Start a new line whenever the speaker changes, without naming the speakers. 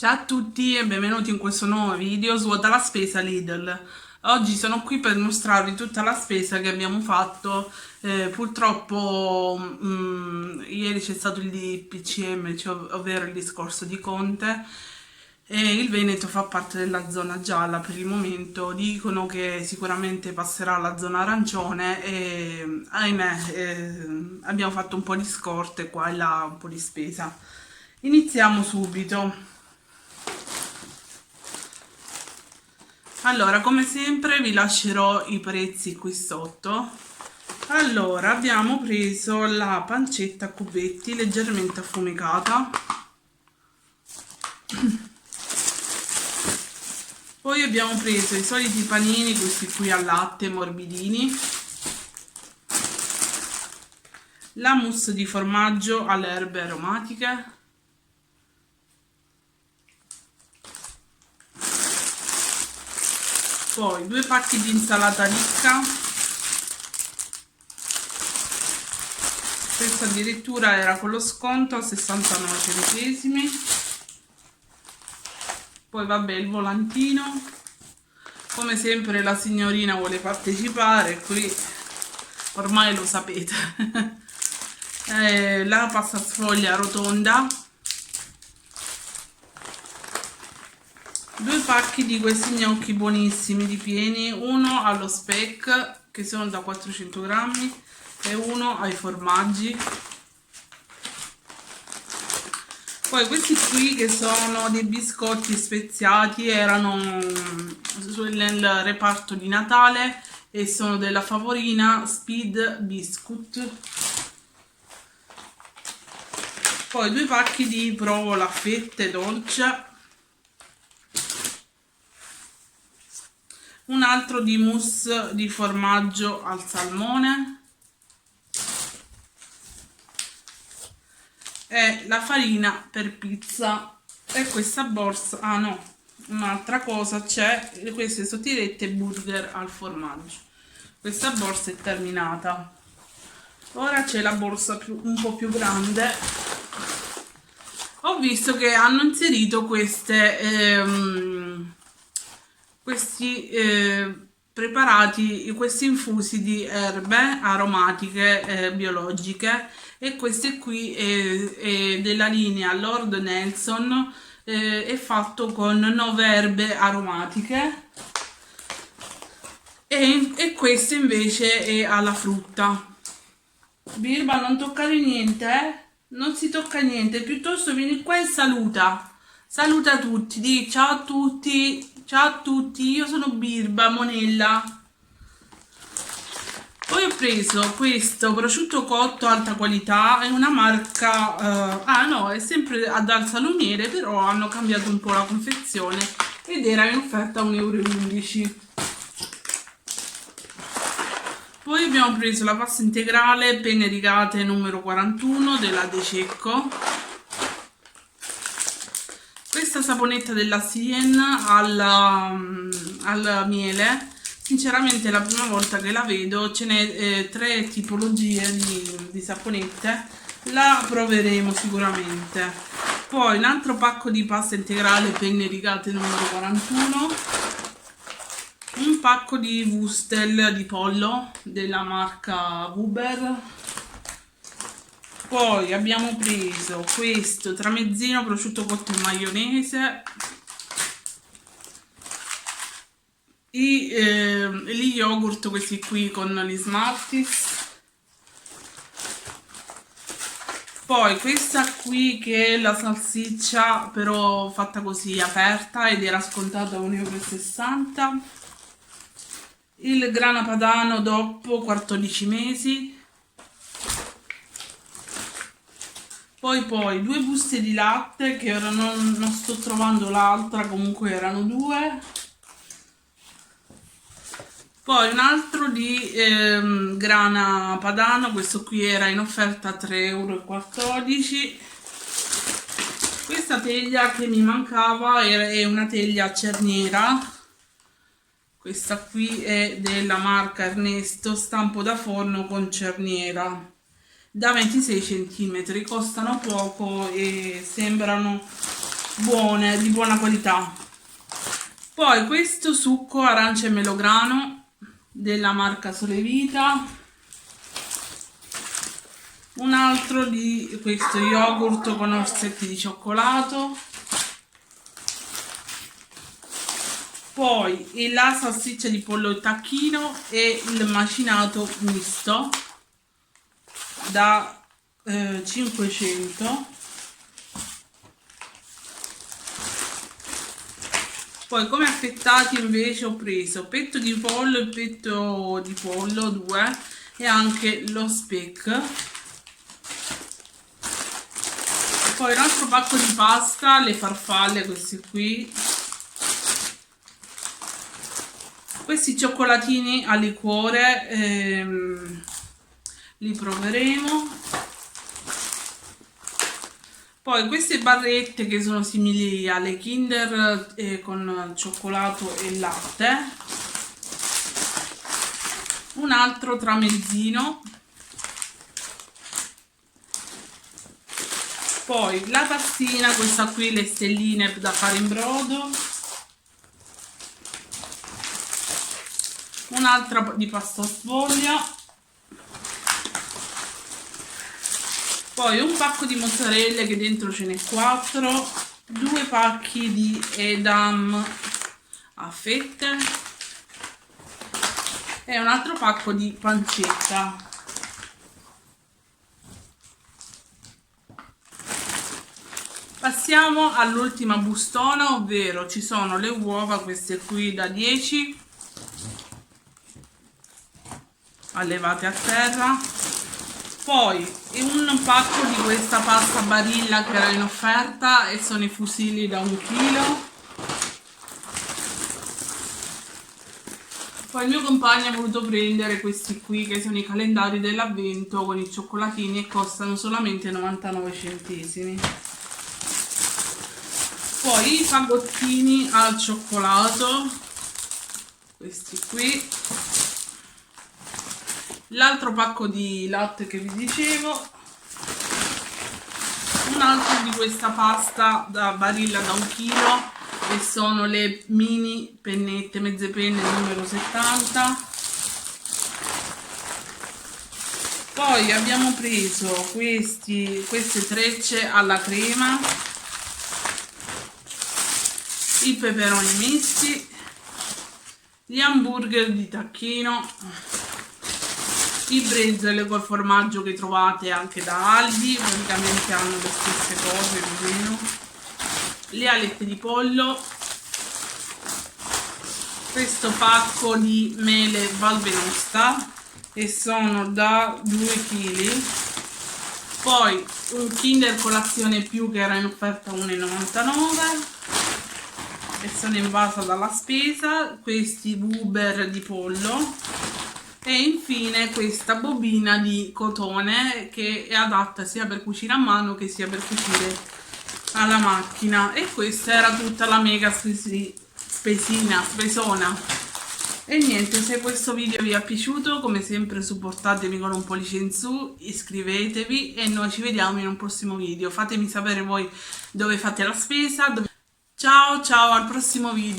Ciao a tutti e benvenuti in questo nuovo video Svuota la spesa Lidl. Oggi sono qui per mostrarvi tutta la spesa che abbiamo fatto. Purtroppo ieri c'è stato il DPCM, ovvero il discorso di Conte, e il Veneto fa parte della zona gialla per il momento. Dicono che sicuramente passerà alla zona arancione e ahimè abbiamo fatto un po' di scorte qua e là, un po' di spesa. Iniziamo subito. Allora, come sempre vi lascerò i prezzi qui sotto. Allora, abbiamo preso la pancetta a cubetti leggermente affumicata. Poi abbiamo preso i soliti panini, questi qui al latte, morbidini. La mousse di formaggio alle erbe aromatiche. Poi 2 pacchi di insalata ricca, questa addirittura era con lo sconto a 69 centesimi. Poi vabbè, il volantino, come sempre la signorina vuole partecipare, qui ormai lo sapete. La pasta sfoglia rotonda, 2 pacchi di questi gnocchi buonissimi ripieni, uno allo speck che sono da 400 grammi e uno ai formaggi. Poi questi qui che sono dei biscotti speziati, erano nel reparto di Natale e sono della Favorina Speed Biscuit. Poi 2 pacchi di provola a fette dolce, un altro di mousse di formaggio al salmone e la farina per pizza. E questa borsa, ah no, un'altra cosa c'è, queste sottilette burger al formaggio. Questa borsa è terminata. Ora c'è la borsa un po' più grande. Ho visto che hanno inserito questi preparati, questi infusi di erbe aromatiche biologiche, e queste qui è della linea Lord Nelson, è fatto con 9 erbe aromatiche, e questo invece è alla frutta. Birba, non toccare niente, non si tocca niente, piuttosto vieni qua e saluta tutti, di ciao a tutti. Ciao a tutti, io sono Birba Monella. Poi ho preso questo prosciutto cotto alta qualità, è una marca, no, è sempre dal salumiere, però hanno cambiato un po' la confezione ed era in offerta a 1,11 €. Poi abbiamo preso la pasta integrale penne rigate numero 41 della De Cecco. Questa saponetta della Sien al miele, sinceramente è la prima volta che la vedo, ce n'è 3 tipologie di saponette, la proveremo sicuramente. Poi un altro pacco di pasta integrale penne rigate numero 41, un un pacco di Wustel di pollo della marca Buber. Poi abbiamo preso questo tramezzino prosciutto cotto in maionese, gli yogurt, questi qui con gli Smarties. Poi questa qui che è la salsiccia però fatta così aperta ed era scontata a 1,60 €. Il grana padano DOP 14 mesi. Poi 2 buste di latte che ora non sto trovando l'altra, comunque erano 2. Poi un altro di grana padano, questo qui era in offerta a 3,14 €. Questa teglia che mi mancava è una teglia cerniera, questa qui è della marca Ernesto, stampo da forno con cerniera, da 26 cm, costano poco e sembrano buone, di buona qualità. Poi questo succo arancia e melograno della marca Solevita, un altro di questo yogurt con orsetti di cioccolato, poi la salsiccia di pollo e tacchino e il macinato misto da 500. Poi come affettati invece ho preso petto di pollo e petto di pollo 2 e anche lo speck. Poi un altro pacco di pasta, le farfalle, questi qui. Questi cioccolatini a liquore li proveremo. Poi queste barrette che sono simili alle Kinder con cioccolato e latte. Un altro tramezzino. Poi la pastina, questa qui, le stelline da fare in brodo. Un'altra di pasta sfoglia. Poi un pacco di mozzarella che dentro ce n'è 4, 2 pacchi di edam a fette e un altro pacco di pancetta. Passiamo all'ultima bustona, ovvero ci sono le uova, queste qui da 10, allevate a terra. Poi un pacco di questa pasta Barilla che era in offerta e sono i fusilli da 1 chilo. Poi il mio compagno ha voluto prendere questi qui che sono i calendari dell'avvento con i cioccolatini e costano solamente 99 centesimi. Poi i fagottini al cioccolato, questi qui. L'altro pacco di latte che vi dicevo, un altro di questa pasta da Barilla da 1 chilo e sono le mini pennette, mezze penne numero 70. Poi abbiamo preso queste trecce alla crema, i peperoni misti, gli hamburger di tacchino, i brezel col formaggio che trovate anche da Aldi, praticamente hanno le stesse cose più o meno, le alette di pollo, questo pacco di mele Valvenosta e sono da 2 kg, poi un Kinder colazione più che era in offerta a 1,99 € e sono invasa dalla spesa, questi Buber di pollo. E infine questa bobina di cotone che è adatta sia per cucire a mano che sia per cucire alla macchina. E questa era tutta la mega spesona. E niente, se questo video vi è piaciuto, come sempre supportatemi con un pollice in su, iscrivetevi e noi ci vediamo in un prossimo video. Fatemi sapere voi dove fate la spesa. Ciao ciao, al prossimo video.